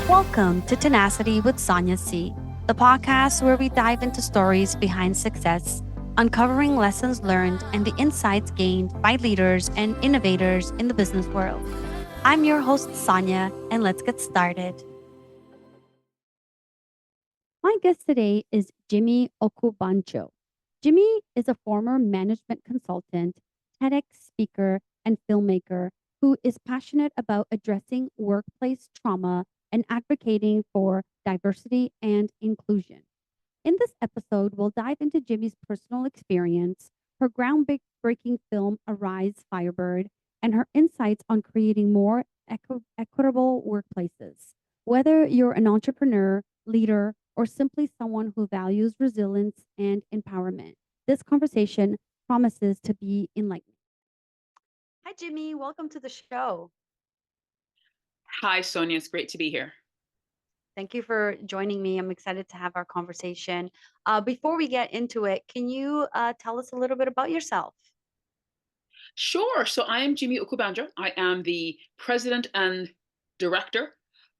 Welcome to Tenacity with Sonia C, the podcast where we dive into stories behind success, uncovering lessons learned and the insights gained by leaders and innovators in the business world. I'm your host, Sonia, and let's get started. My guest today is Jimi Okubanjo. Jimi is a former management consultant, TEDx speaker, and filmmaker who is passionate about addressing workplace trauma and advocating for diversity and inclusion. In this episode, we'll dive into Jimi's personal experience, her groundbreaking film Arise Firebird, and her insights on creating more equitable workplaces. Whether you're an entrepreneur, leader, or simply someone who values resilience and empowerment, this conversation promises to be enlightening. Hi, Jimi. Welcome to the show. Hi, Sonia. It's great to be here. Thank you for joining me. I'm excited to have our conversation. Before we get into it, can you tell us a little bit about yourself? Sure. So I am Jimi Okubanjo. I am the president and director,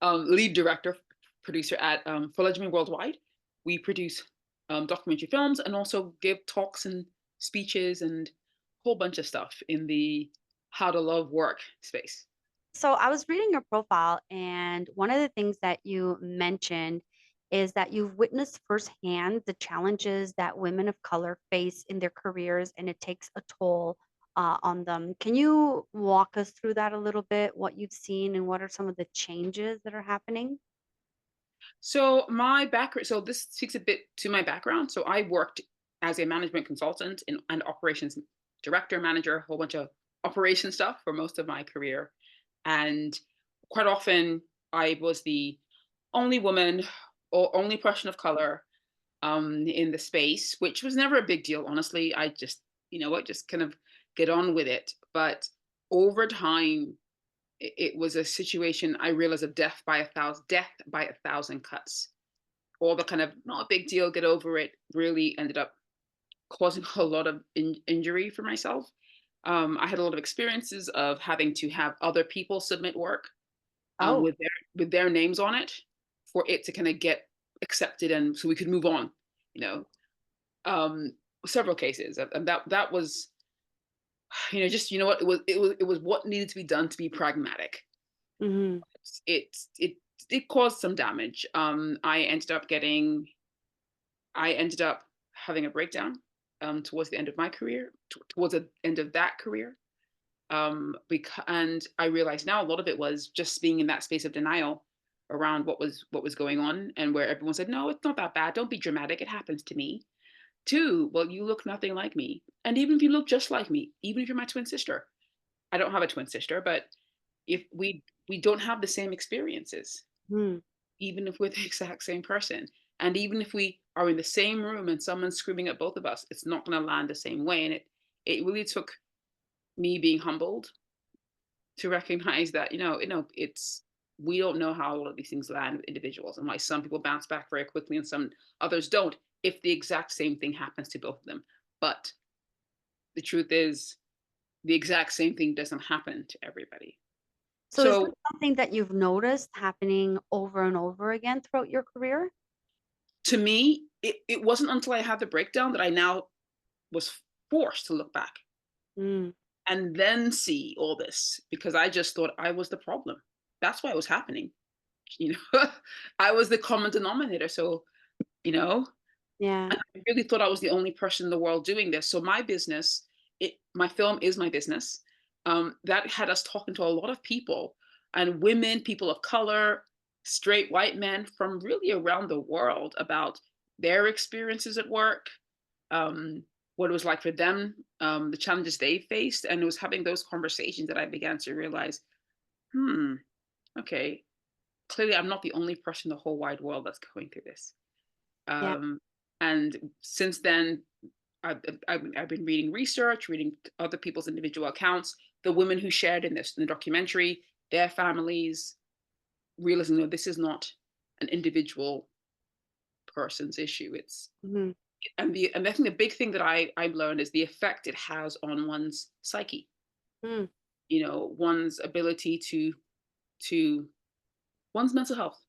lead director, producer at Jimi Worldwide. We produce documentary films and also give talks and speeches and a whole bunch of stuff in the how to love work space. So I was reading your profile, and one of the things that you mentioned is that you've witnessed firsthand the challenges that women of color face in their careers, and it takes a toll on them. Can you walk us through that a little bit? What you've seen, and what are some of the changes that are happening? So my background, so this speaks a bit to my background. So I worked as a management consultant and operations director, manager, a whole bunch of operation stuff for most of my career. And quite often I was the only woman or only person of color in the space, which was never a big deal, honestly. I just, you know what, just kind of get on with it. But over time, it was a situation I realized of death by a thousand cuts. All the kind of not a big deal, get over it, really ended up causing a lot of injury for myself. I had a lot of experiences of having to have other people submit work Oh, with their names on it for it to kind of get accepted and so we could move on. You know, um, several cases, and that was just what it was what needed to be done to be pragmatic. hmm. It caused some damage. I ended up having a breakdown towards the end of my career, towards the end of that career. And I realize now a lot of it was just being in that space of denial around what was going on, and where everyone said, "No, it's not that bad. Don't be dramatic. It happens to me." Two, well, you look nothing like me, and even if you look just like me, even if you're my twin sister, I don't have a twin sister, but if we don't have the same experiences, Hmm. even if we're the exact same person. And even if we are in the same room and someone's screaming at both of us, it's not going to land the same way. And it really took me being humbled to recognize that, it's we don't know how all of these things land with individuals and why some people bounce back very quickly and some others don't if the exact same thing happens to both of them. But the truth is the exact same thing doesn't happen to everybody. So is this So something that you've noticed happening over and over again throughout your career? to me, it wasn't until I had the breakdown that I now was forced to look back Mm. and then see all this because I just thought I was the problem. That's why it was happening. You know, I was the common denominator. So, you know, Yeah. I really thought I was the only person in the world doing this. So my business, my film is my business. That had us talking to a lot of people and women, people of color, straight white men from really around the world about their experiences at work, um, what it was like for them, the challenges they faced. And it was having those conversations that I began to realize, hmm, okay, clearly I'm not the only person in the whole wide world that's going through this. Yeah. Um, and since then, I've been reading research, reading other people's individual accounts, the women who shared in the documentary, their families, realizing that this is not an individual person's issue. It's Mhm. and I think the big thing that I've learned is the effect it has on one's psyche. Mm. One's ability to one's mental health.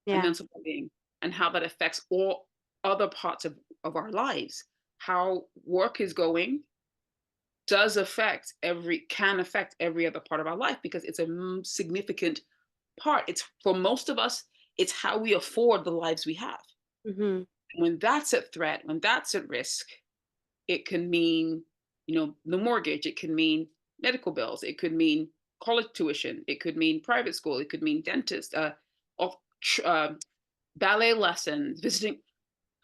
and Yeah. mental well-being, and how that affects all other parts of our lives. How work is going can affect every other part of our life because it's a significant part. It's for most of us, it's how we afford the lives we have. Hmm. When that's at threat, when that's at risk, it can mean, the mortgage, it can mean medical bills, it could mean college tuition, it could mean private school, it could mean dentist, of ballet lessons, visiting,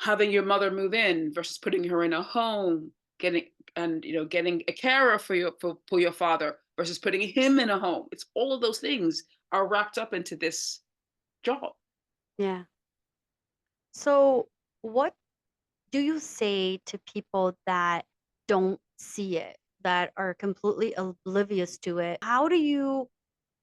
having your mother move in versus putting her in a home, getting a carer for your father versus putting him in a home. It's all of those things are wrapped up into this job. Yeah. So, what do you say to people that don't see it, that are completely oblivious to it? How do you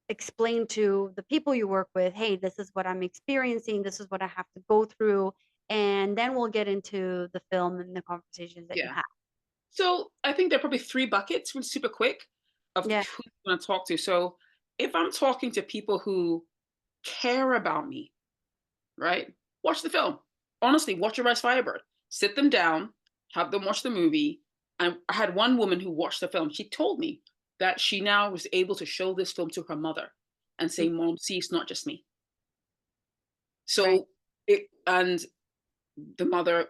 explain to the people you work with, hey, this is what I'm experiencing, this is what I have to go through, and then we'll get into the film and the conversations that you Yeah. have. So I think there are probably three buckets, really super quick, of Yeah. who you want to talk to. So if I'm talking to people who care about me, right? Watch the film. Honestly, watch Arise Firebird. Sit them down, have them watch the movie. And I had one woman who watched the film. She told me that she now was able to show this film to her mother and Mm. say, Mom, see, it's not just me. Right. So the mother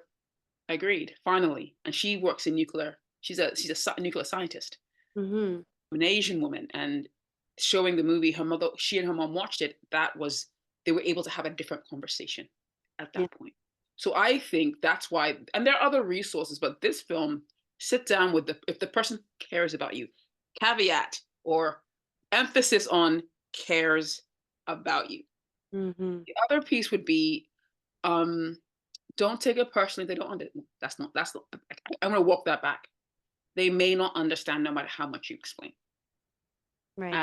agreed finally, and she works in nuclear. She's a nuclear scientist, Hmm. an Asian woman, and showing the movie, she and her mom watched it. They were able to have a different conversation at Yeah. that point. So I think that's why, and there are other resources, but this film, sit down with if the person cares about you, caveat or emphasis on cares about you. Hmm. The other piece would be, um, don't take it personally. They don't understand. That's not, I'm going to walk that back. They may not understand no matter how much you explain. Right.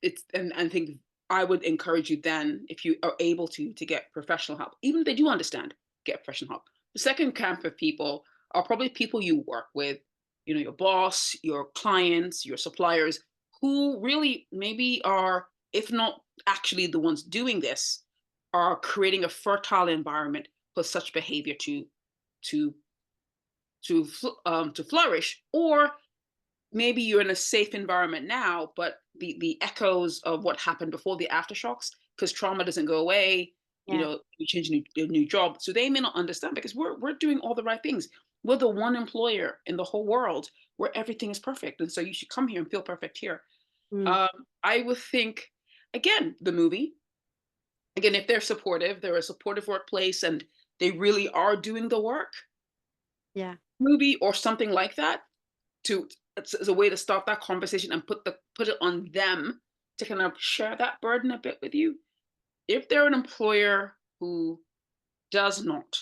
And I think I would encourage you then, if you are able to get professional help, even if they do understand, get professional help. The second camp of people are probably people you work with, your boss, your clients, your suppliers, who really maybe are, if not actually the ones doing this, are creating a fertile environment for such behavior to to flourish, or maybe you're in a safe environment now, but the echoes of what happened before, the aftershocks, because trauma doesn't go away. Yeah. You change a new job, so they may not understand because we're doing all the right things. We're the one employer in the whole world where everything is perfect, and so you should come here and feel perfect here. Mm. Um, I would think, again, the movie. Again, if they're a supportive workplace, and they really are doing the work. Yeah. Movie or something like that, to as a way to start that conversation and put it on them to kind of share that burden a bit with you. If they're an employer who does not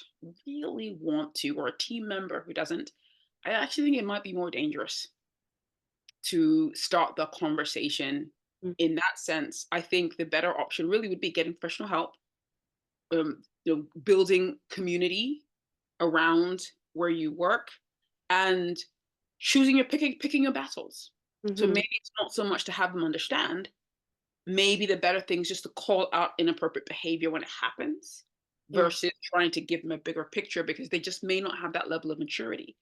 really want to, or a team member who doesn't, I actually think it might be more dangerous to start the conversation Mm. in that sense. I think the better option really would be getting professional help, building community around where you work, and picking your battles. So Hmm. maybe it's not so much to have them understand. Maybe the better thing is just to call out inappropriate behavior when it happens Yeah. versus trying to give them a bigger picture because they just may not have that level of maturity.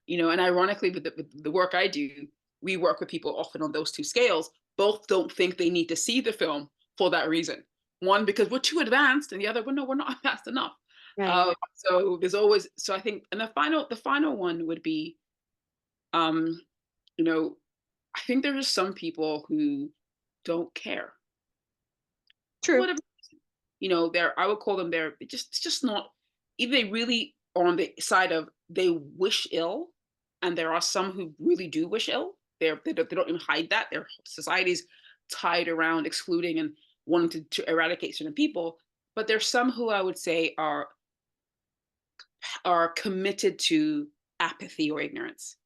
And ironically, with the work I do, we work with people often on those two scales. Both don't think they need to see the film for that reason. One, because we're too advanced, and the other, well, no, we're not advanced enough. Right. So I think, and the final one would be, um, you know, I think there are just some people who don't care. True. Whatever, I would call them, it's just not, either they really are on the side of they wish ill, and there are some who really do wish ill. They don't even hide that. Their society's tied around excluding and wanting to eradicate certain people. But there's some who I would say are committed to apathy or ignorance,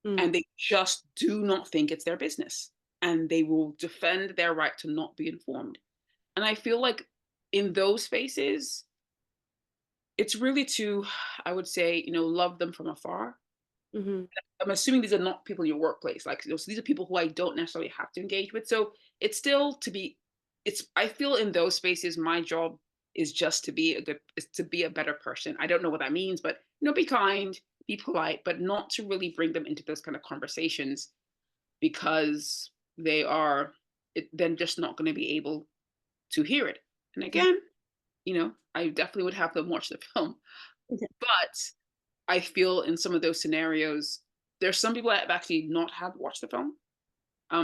Mm. and they just do not think it's their business, and they will defend their right to not be informed. And I feel like in those spaces, it's really to, I would say, love them from afar. Hmm. I'm assuming these are not people in your workplace. Like, these are people who I don't necessarily have to engage with. So it's still to be I feel in those spaces, my job is just to be is to be a better person. I don't know what that means, but be kind, be polite, but not to really bring them into those kind of conversations because they are then just not going to be able to hear it. And again, I definitely would have them watch the film, but I feel in some of those scenarios, there's some people that have actually not had watched the film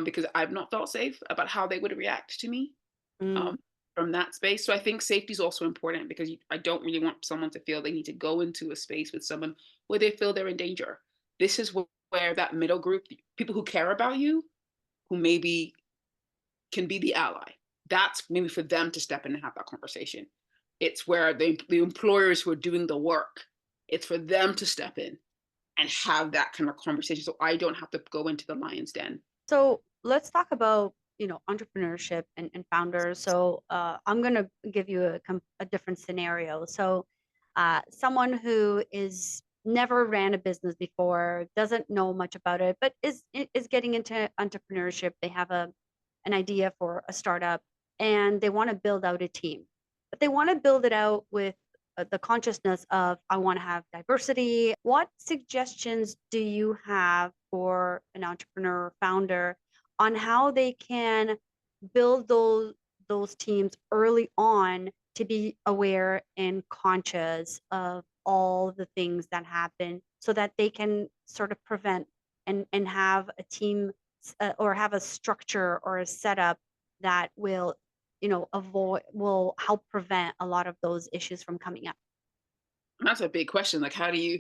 because I've not felt safe about how they would react to me Mm, um, from that space. So I think safety is also important because I don't really want someone to feel they need to go into a space with someone where they feel they're in danger. This is where that middle group, people who care about you, who maybe can be the ally, that's maybe for them to step in and have that conversation. It's where the employers who are doing the work, it's for them to step in and have that kind of conversation so I don't have to go into the lion's den. So let's talk about, entrepreneurship and founders. So I'm going to give you a different scenario. So someone who is never ran a business before, doesn't know much about it, but is getting into entrepreneurship. They have an idea for a startup and they want to build out a team, but they want to build it out with the consciousness of I want to have diversity. What suggestions do you have for an entrepreneur or founder on how they can build those teams early on to be aware and conscious of all the things that happen so that they can sort of prevent and have a team or have a structure or a setup that will will help prevent a lot of those issues from coming up. That's a big question. Like, how do I you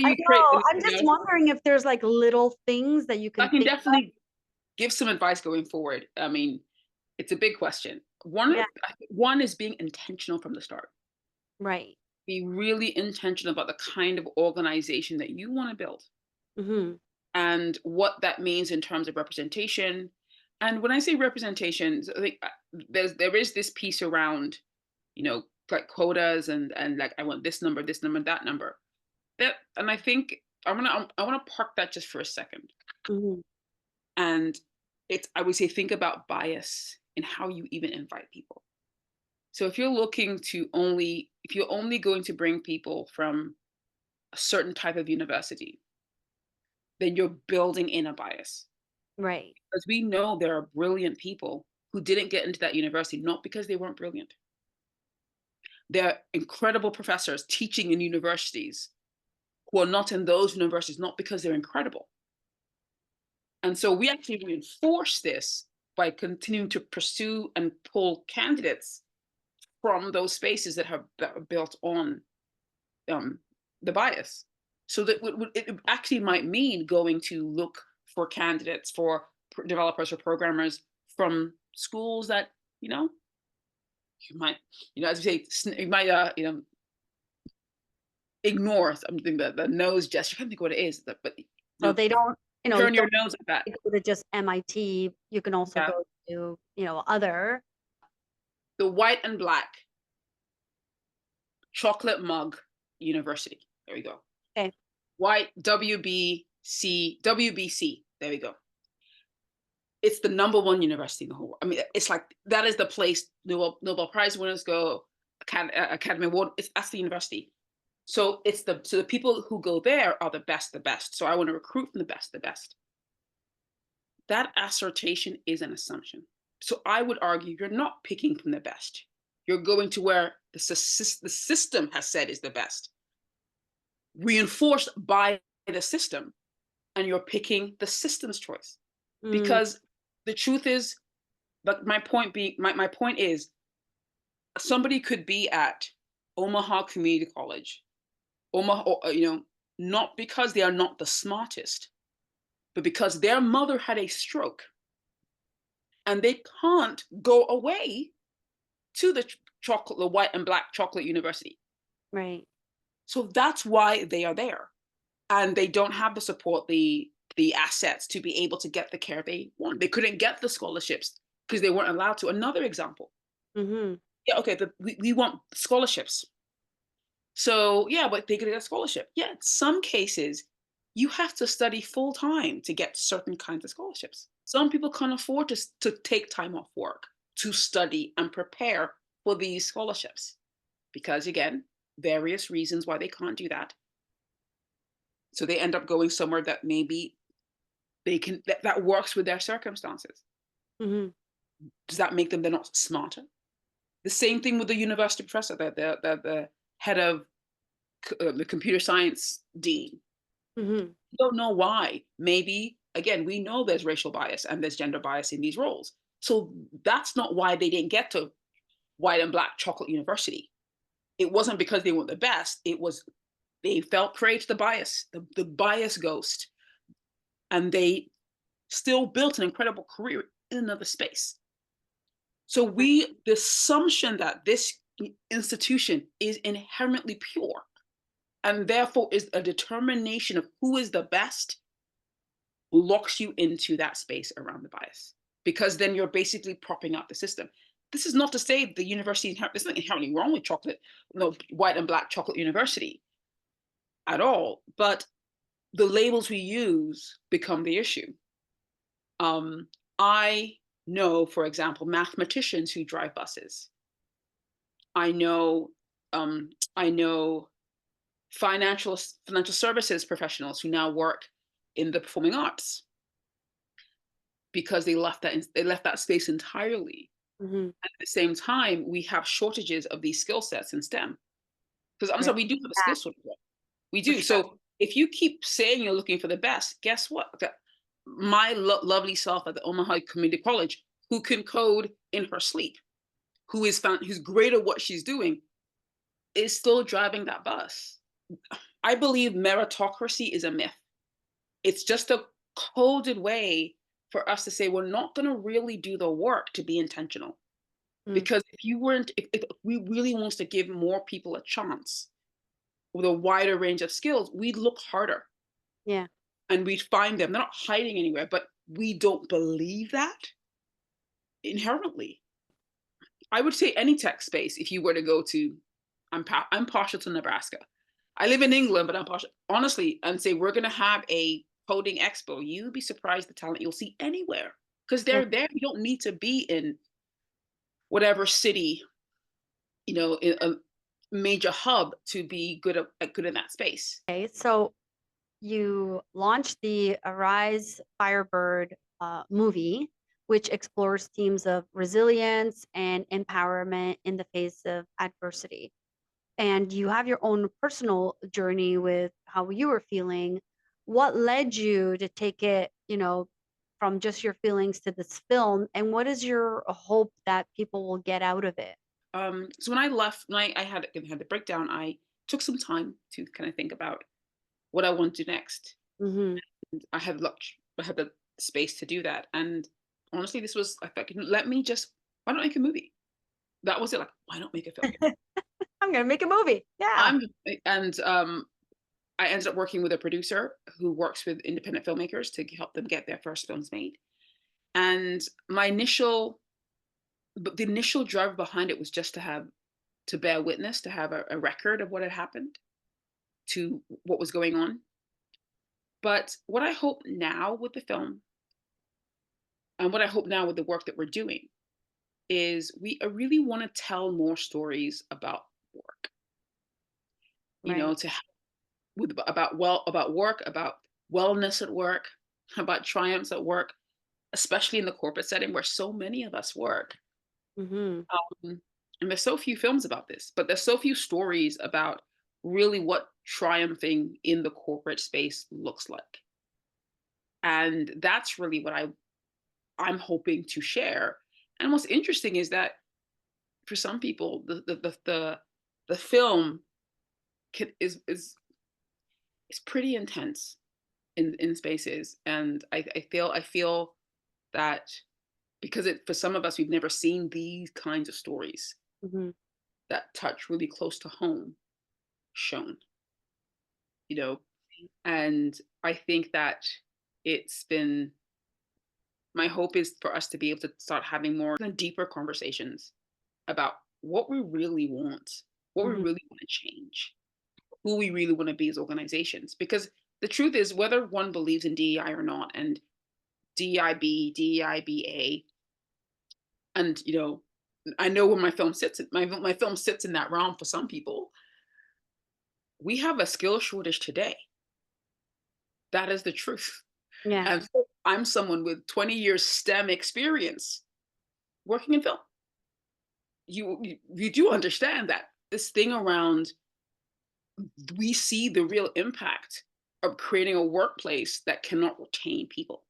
create? know. I'm just wondering if there's like little things that you I can can think of. definitely give some advice going forward. I mean, it's a big question. Yeah, One is being intentional from the start. right. Be really intentional about the kind of organization that you want to build Hmm. and what that means in terms of representation. And when I say representation, so I think there is this piece around, like quotas and like I want this number, that number. And I think I want to park that just for a second. Hmm. And I would say think about bias in how you even invite people. So if you're only going to bring people from a certain type of university, then you're building in a bias. Right. Because we know there are brilliant people who didn't get into that university, not because they weren't brilliant. There are incredible professors teaching in universities who are not in those universities, not because they're incredible. And so we actually reinforce this by continuing to pursue and pull candidates from those spaces that are built on um, the bias. So that it actually might mean going to look for candidates for developers or programmers from schools that you know you might as we say you might ignore something the nose gesture. I can't think what it is, but So they don't, you turn your don't nose at that. go to just MIT. You can also Yeah, go to, other. the white and black chocolate mug university. There we go. Okay. White WBC. There we go. It's the number one university in the whole world. I mean, it's like that is the place Nobel Prize winners go, Academy Award. That's the university. So the people who go there are the best, the best. So I want to recruit from the best, the best. That assertion is an assumption. So I would argue you're not picking from the best. You're going to where the system has said is the best, reinforced by the system, and you're picking the system's choice. Mm, Because the truth is, but my point is somebody could be at Omaha Community College, Omaha, not because they are not the smartest, but because their mother had a stroke and they can't go away to the white and black chocolate university. right. So that's why they are there. And they don't have the support, the assets to be able to get the care they want. They couldn't get the scholarships because they weren't allowed to. Another example. Hmm. Yeah, okay, we want scholarships. So yeah, but they could get a scholarship. Yeah, in some cases, you have to study full time to get certain kinds of scholarships. Some people can't afford to take time off work. to study and prepare for these scholarships. Because again, various reasons why they can't do that. So they end up going somewhere that maybe they can that works with their circumstances. Mhm. Does that make them they're not smarter? The same thing with the university professor, the head of the computer science dean. Mhm. We don't know why. Maybe again, we know there's racial bias and there's gender bias in these roles. So that's not why they didn't get to white and black chocolate university. It wasn't because they weren't the best. It was they fell prey to the bias, the bias ghost, and they still built an incredible career in another space. So the assumption that this institution is inherently pure and therefore is a determination of who is the best locks you into that space around the bias because then you're basically propping up the system. This is not to say the university, there's nothing inherently wrong with chocolate, no white and black chocolate university at all, but the labels we use become the issue. I know, for example, mathematicians who drive buses. I know, I know financial services professionals who now work in the performing arts because they left that space entirely. Mhm. At the same time, we have shortages of these skill sets in STEM because I'm Right. sorry, we do have a Yeah, skill shortage. We for do. sure. So if you keep saying you're looking for the best, guess what? My lovely self at the Omaha Community College, who can code in her sleep, who's great at what she's doing, is still driving that bus. I believe meritocracy is a myth. It's just a coded way for us to say we're not going to really do the work to be intentional. Mm. Because if we really wants to give more people a chance with a wider range of skills, we'd look harder Yeah. and we'd find them. They're not hiding anywhere, but we don't believe that inherently. I would say any tech space, if you were to go to, I'm partial to Nebraska. I live in England, but I'm partial, honestly, and say we're going to have a coding expo. You'd be surprised the talent you'll see anywhere because Yeah. they're there. You don't need to be in whatever city, in a major hub to be good in that space. Okay. So you launched the Arise Firebird movie, which explores themes of resilience and empowerment in the face of adversity. And you have your own personal journey with how you were feeling. What led you to take it, from just your feelings to this film? And what is your hope that people will get out of it? So when I left, I had the breakdown, I took some time to kind of think about what I want to do next. Hmm. I had the space to do that. And honestly, this was I thought, let me just why don't I make a movie? That was it. Like, why not make a film? I'm gonna make a movie. Yeah. I'm and I ended up working with a producer who works with independent filmmakers to help them get their first films made. And but the initial drive behind it was just to bear witness, to have a record of what had happened, to what was going on. But what I hope now with the film, and what I hope now with the work that we're doing, is I really want to tell more stories about work. Right. To about work, about wellness at work, about triumphs at work, especially in the corporate setting where so many of us work. Hmm. Um, and there's so few films about this, but there's so few stories about really what triumphing in the corporate space looks like. And that's really what I'm hoping to share. And what's interesting is that for some people, the film is pretty intense in spaces, and I feel that because for some of us we've never seen these kinds of stories Hmm. that touch really close to home shown, you know, and I think that it's been my hope is for us to be able to start having more deeper conversations about what we really want, what we Hmm. really want to change, who we really want to be as organizations. Because the truth is, whether one believes in DEI or not, and DEIB, DEIBA, And I know where my film sits. My film sits in that realm for some people. We have a skill shortage today. That is the truth. Yeah. And so I'm someone with 20 years STEM experience working in film. You do understand that this thing around, we see the real impact of creating a workplace that cannot retain people.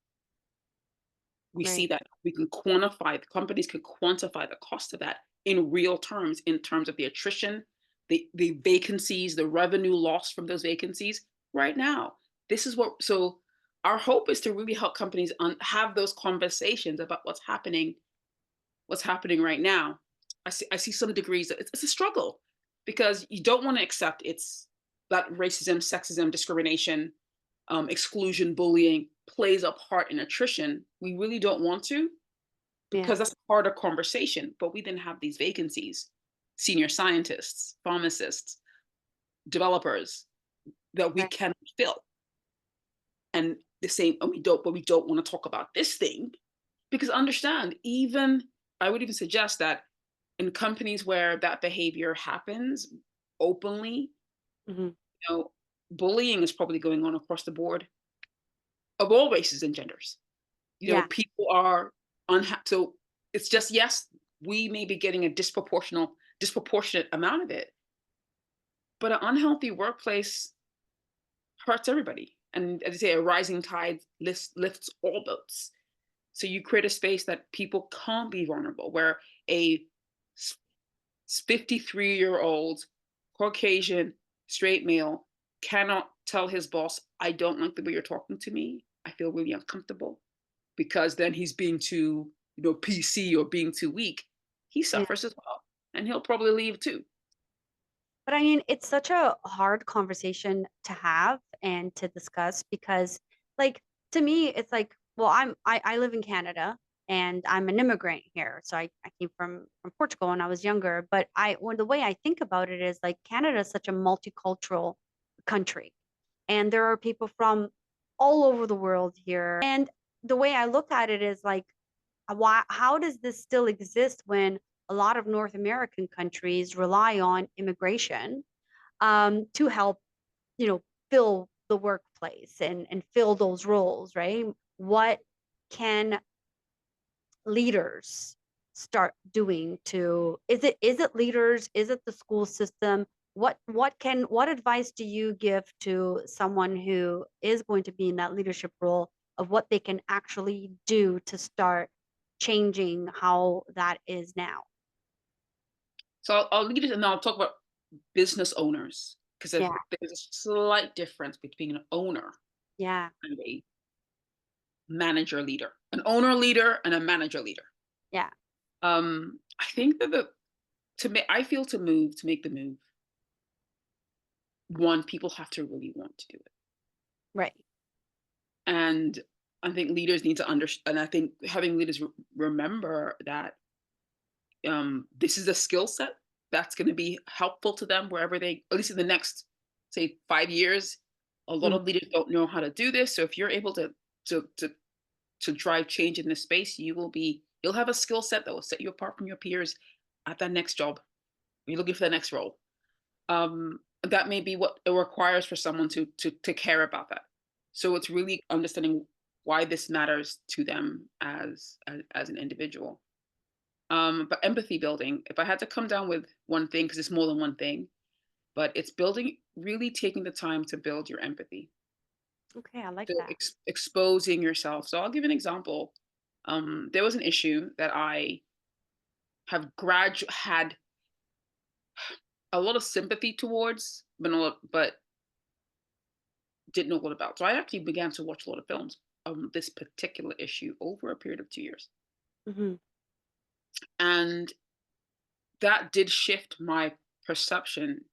We see Right. that we can quantify, the companies can quantify the cost of that in real terms, in terms of the attrition, the vacancies, the revenue lost from those vacancies right now. This is so our hope is to really help companies have those conversations about what's happening right now. I see some degrees that it's a struggle, because you don't want to accept it's that racism, sexism, discrimination, exclusion, bullying plays a part in attrition. We really don't want to, Yeah. because that's a harder conversation. But we then have these vacancies, senior scientists, pharmacists, developers that we Right. cannot fill. And the same, and we don't want to talk about this thing, because understand, even I would even suggest that in companies where that behavior happens openly, Hmm. you know, bullying is probably going on across the board of all races and genders. Yeah. People are unhappy. So it's just, yes, we may be getting a disproportionate amount of it, but an unhealthy workplace hurts everybody. And as I say, a rising tide lifts all boats. So you create a space that people can't be vulnerable, where a 53-year-old Caucasian straight male cannot tell his boss, I don't like the way you're talking to me. I feel really uncomfortable, because then he's being too, PC, or being too weak. He Yeah. suffers as well. And he'll probably leave too. But I mean, it's such a hard conversation to have and to discuss because, like, to me, it's like, well, I live in Canada and I'm an immigrant here. So I came from Portugal when I was younger. But the way I think about it is like Canada is such a multicultural country, and there are people from all over the world here. And the way I look at it is like, how does this still exist when a lot of North American countries rely on immigration to help, you know, fill the workplace and fill those roles, right? What can leaders start doing to is it leaders? Is it the school system? What advice do you give to someone who is going to be in that leadership role of what they can actually do to start changing how that is now? So I'll leave it, and I'll talk about business owners, because there's, Yeah, there's a slight difference between an owner yeah, and a manager leader, an owner leader and a manager leader. yeah, I think that I feel to make the move, one, people have to really want to do it. right. And I think leaders need to understand, and I think having leaders remember that this is a skill set that's going to be helpful to them wherever they, at least in the next, say, 5 years. A lot Mhm. of leaders don't know how to do this. So if you're able to to to drive change in this space, you'll have a skill set that will set you apart from your peers at that next job. You're looking for the next role. That may be what it requires for someone to care about that. So it's really understanding why this matters to them as an individual. But empathy building, if I had to come down with one thing, because it's more than one thing, but it's building, really taking the time to build your empathy, Okay, I like to that. exposing yourself. So I'll give an example. There was an issue that I had a lot of sympathy towards, but didn't know a lot about. So I actually began to watch a lot of films on this particular issue over a period of 2 years. Hmm. And that did shift my perception.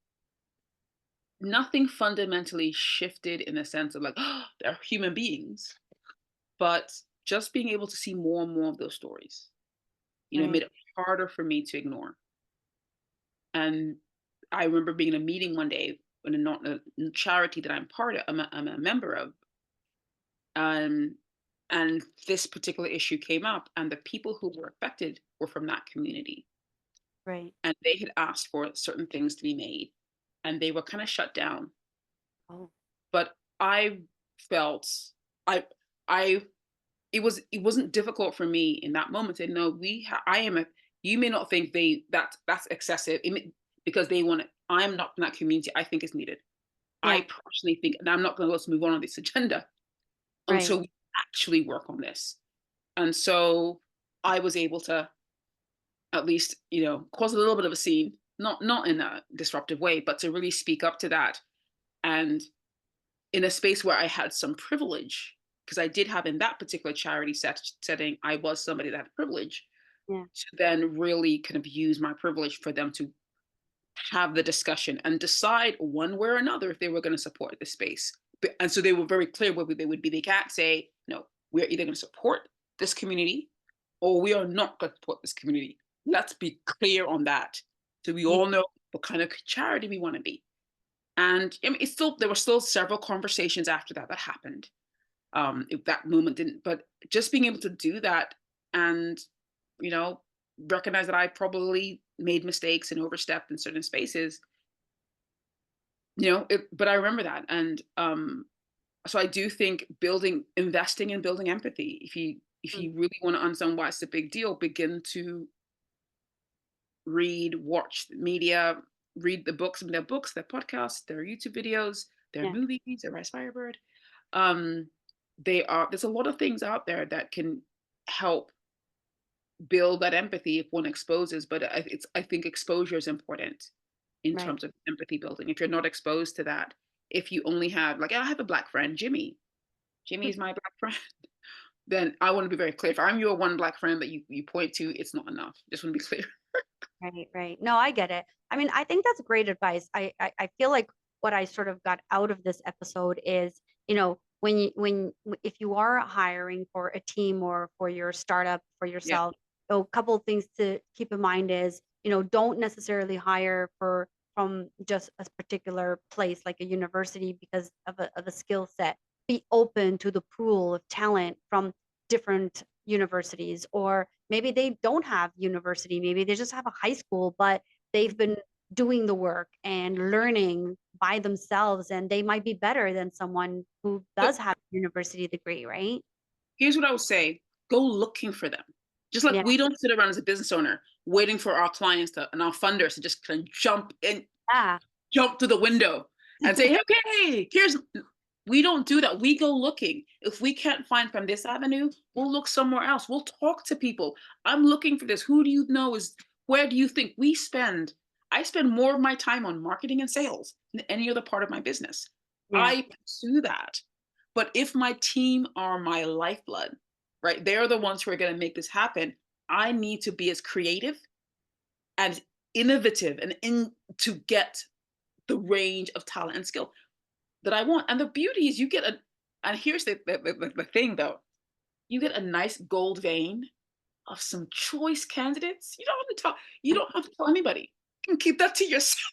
Nothing fundamentally shifted in the sense of like, oh, they're human beings, but just being able to see more and more of those stories, Right. made it harder for me to ignore. And I remember being in a meeting one day in a charity that I'm a member of. And this particular issue came up, and the people who were affected were from that community. Right. And they had asked for certain things to be made, and they were kind of shut down. Oh, But I felt I I it wasn't difficult for me in that moment to know I am a you may not think that's excessive because they want it. I am not from that community. I think it's needed. I yeah. personally think, and I'm not going to let's move on this agenda Right. until we actually work on this. And so I was able to at least, cause a little bit of a scene, not in a disruptive way, but to really speak up to that. And in a space where I had some privilege, because I did have in that particular charity setting, I was somebody that had privilege Yeah. to then really kind of use my privilege for them to have the discussion and decide one way or another if they were going to support the space. And so they were very clear what they would be. They can't say, no, we're either going to support this community or we are not going to support this community. Let's be clear on that. So we Yeah. all know what kind of charity we want to be. And I mean, there were still several conversations after that happened. If that moment didn't, but just being able to do that and, you know, recognize that I probably made mistakes and overstepped in certain spaces, but I remember that. And so I do think investing in building empathy, if Mm. you really want to understand why it's a big deal, begin to read, watch the media, read the books, their books, their podcasts, their YouTube videos, their Yeah. movies, Arise Firebird. Um, there's a lot of things out there that can help build that empathy if one exposes, but I think exposure is important in Right. terms of empathy building. If you're not exposed to that, if you only have like I have a black friend, Jimmy. Jimmy is my black friend. Then I want to be very clear. If I'm your one black friend that you point to, it's not enough. Just want to be clear. Right, right. No, I get it. I mean, I think that's great advice. I feel like what I sort of got out of this episode is, if you are hiring for a team or for your startup for Yeah, yourself, a couple of things to keep in mind is, don't necessarily hire from just a particular place like a university because of a skill set. Be open to the pool of talent from different universities, or maybe they don't have university, maybe they just have a high school, but they've been doing the work and learning by themselves, and they might be better than someone who but does have a university degree, right? here's what I would say: go looking for them. Just like Yeah. we don't sit around as a business owner waiting for our clients and our funders to just kind of Yeah. jump to the window and say, okay, we don't do that. We go looking. If we can't find from this avenue, we'll look somewhere else. We'll talk to people. I'm looking for this. Who do you know where do you think I spend more of my time on marketing and sales than any other part of my business. Yeah. I pursue that. But if my team are my lifeblood, right, they're the ones who are going to make this happen. I need to be as creative and innovative to get the range of talent and skill that I want. And the beauty is and here's the thing though, you get a nice gold vein of some choice candidates. You don't have to tell anybody. You can keep that to yourself.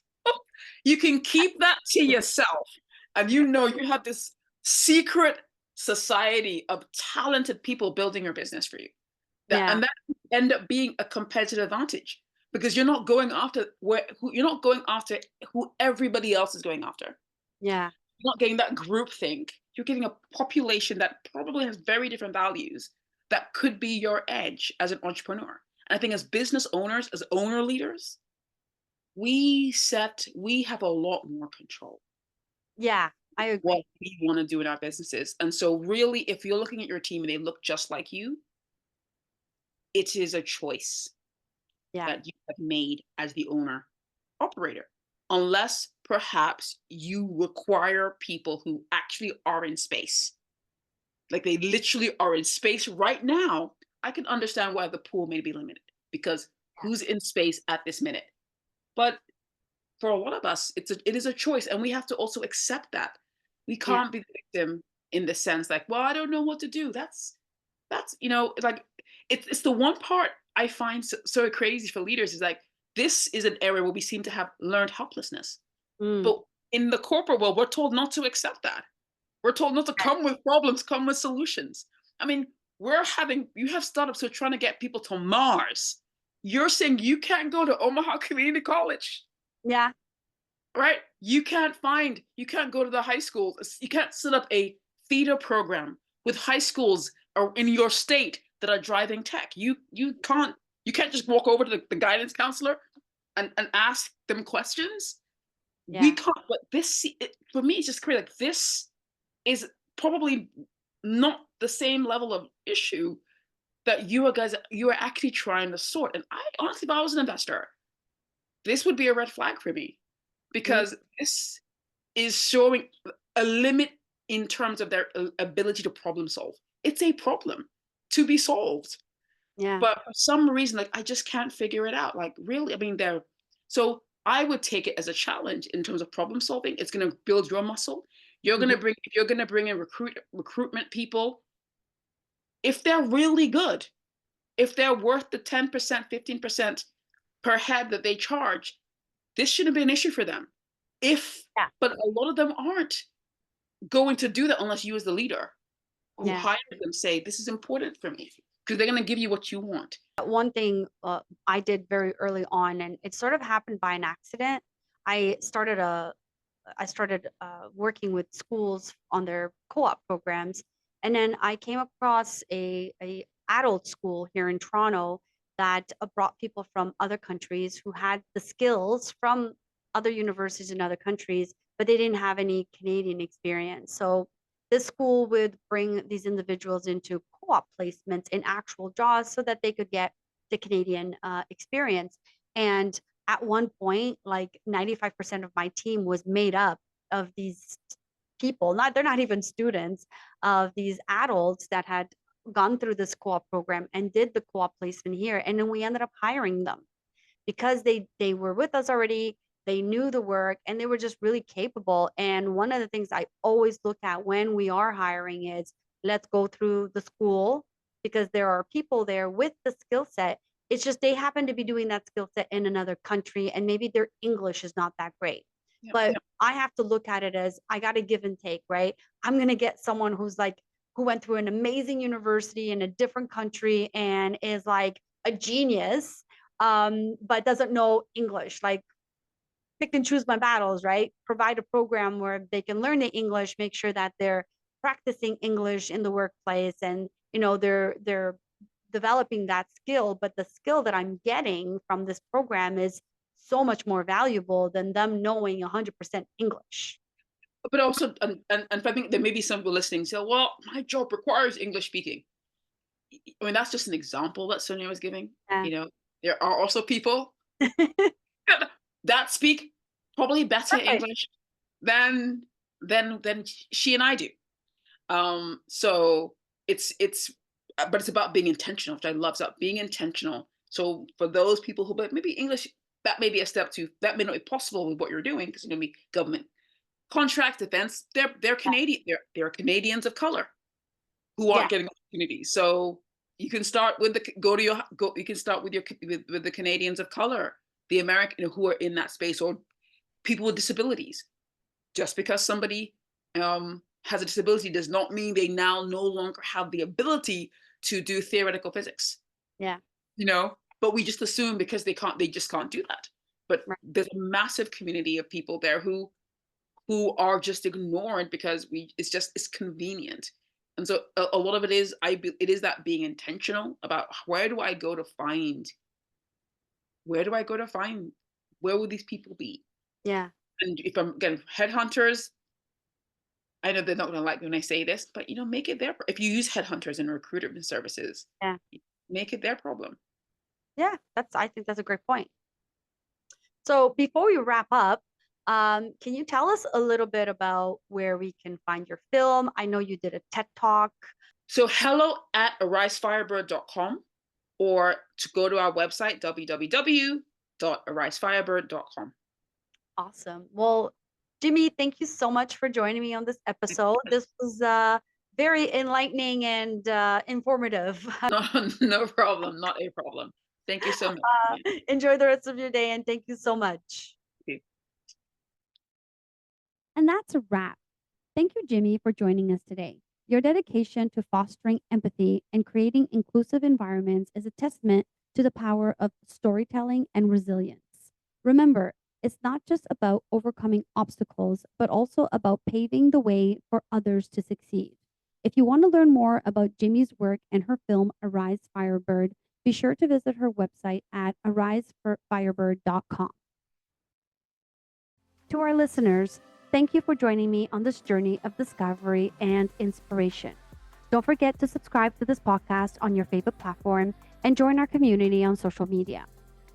You can keep that to yourself. And you have this secret society of talented people building your business for you. Yeah. That end up being a competitive advantage because you're not going after who everybody else is going after. Yeah. You're not getting that group think. You're getting a population that probably has very different values that could be your edge as an entrepreneur. And I think as business owners, as owner leaders, we have a lot more control Yeah, I what agree. we want to do in our businesses. And so really, if you're looking at your team and they look just like you, it is a choice Yeah. that you have made as the owner operator, unless perhaps you require people who actually are in space. Like they literally are in space right now. I can understand why the pool may be limited because Yeah. who's in space at this minute? But for a lot of us, it is a choice, and we have to also accept that. We Yeah. can't be the victim in the sense like, well, I don't know what to do. Like it's the one part I find so crazy for leaders is like this is an area where we seem to have learned helplessness. Mm. But in the corporate world, we're told not to accept that. We're told not to come with problems, come with solutions. I mean, you have startups who are trying to get people to Mars. You're saying you can't go to Omaha Community College, Yeah. right? You can't go to the high schools. You can't set up a feeder program with high schools or in your state that are driving tech. You can't just walk over to the guidance counselor and ask them questions. We Yeah. can't, but for me, it's just clear, like, this is probably not the same level of issue that you are actually trying to sort. And I honestly, if I was an investor, this would be a red flag for me, Mm, because this is showing a limit in terms of their ability to problem solve. It's a problem to be solved, yeah. but for some reason, like, I just can't figure it out. Like, really, I mean, so I would take it as a challenge in terms of problem solving. It's going to build your muscle. Mhm. If you're going to bring in recruitment people, if they're really good, if they're worth the 10%, 15% per head that they charge, this shouldn't be an issue for them. Yeah. But a lot of them aren't going to do that unless you, as the leader who Yeah. hired them, say, this is important for me, because they're going to give you what you want. One thing I did very early on, and it sort of happened by an accident. I started working with schools on their co-op programs, and then I came across a adult school here in Toronto that brought people from other countries who had the skills from other universities in other countries, but they didn't have any Canadian experience. So this school would bring these individuals into co-op placements in actual jobs so that they could get the Canadian experience. And at one point, like 95% of my team was made up of these people. They're not even students, of these adults that had gone through this co-op program and did the co-op placement here. And then we ended up hiring them because they were with us already. They knew the work and they were just really capable. And one of the things I always look at when we are hiring is, let's go through the school, because there are people there with the skill set. It's just they happen to be doing that skill set in another country and maybe their English is not that great. Yeah, But yeah. I have to look at it as, I got to give and take, right? I'm going to get someone who went through an amazing university in a different country and is like a genius, but doesn't know English. Like, pick and choose my battles, right? Provide a program where they can learn the English, make sure that they're practicing English in the workplace, and they're developing that skill. But the skill that I'm getting from this program is so much more valuable than them knowing 100% English. But also, and I think there may be some people listening say, well, my job requires English speaking. I mean, that's just an example that Sonia was giving. Yeah. There are also people that speak probably better Perfect. English than she and I do. So but it's about being intentional, which I love. It's about being intentional. So for those people who, but maybe English, that may be a step too, that may not be possible with what you're doing, because be government contract defense. They're Canadian. They're Canadians of color who aren't Yeah. getting opportunities. So you can start with you can start with with the Canadians of color, the American who are in that space, or people with disabilities. Just because somebody has a disability does not mean they now no longer have the ability to do theoretical physics. Yeah. But we just assume because they just can't do that. But Right. there's a massive community of people there who are just ignored because it's convenient. And so a lot of it is that being intentional about, where do I go to find where will these people be? Yeah. And if I'm, again, headhunters, I know they're not going to like me when I say this, but make it if you use headhunters and recruitment services, Yeah. make it their problem. Yeah. I think that's a great point. So before we wrap up, can you tell us a little bit about where we can find your film? I know you did a TED Talk. So hello@arisefirebird.com, or to go to our website, www.arisefirebird.com. Awesome. Well, Jimi, thank you so much for joining me on this episode. This was very enlightening and informative. No problem. Not a problem. Thank you so much. Enjoy the rest of your day, and thank you so much. And that's a wrap. Thank you, Jimi, for joining us today. Your dedication to fostering empathy and creating inclusive environments is a testament to the power of storytelling and resilience. Remember, it's not just about overcoming obstacles, but also about paving the way for others to succeed. If you want to learn more about Jimi's work and her film Arise Firebird, be sure to visit her website at arisefirebird.com. To our listeners, thank you for joining me on this journey of discovery and inspiration. Don't forget to subscribe to this podcast on your favorite platform and join our community on social media.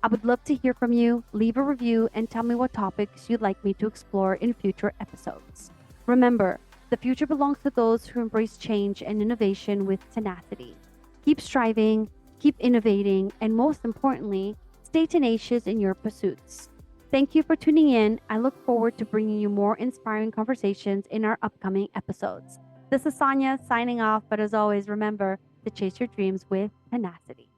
I would love to hear from you. Leave a review and tell me what topics you'd like me to explore in future episodes. Remember, the future belongs to those who embrace change and innovation with tenacity. Keep striving, keep innovating, and most importantly, stay tenacious in your pursuits. Thank you for tuning in. I look forward to bringing you more inspiring conversations in our upcoming episodes. This is Sonia signing off, but as always, remember to chase your dreams with tenacity.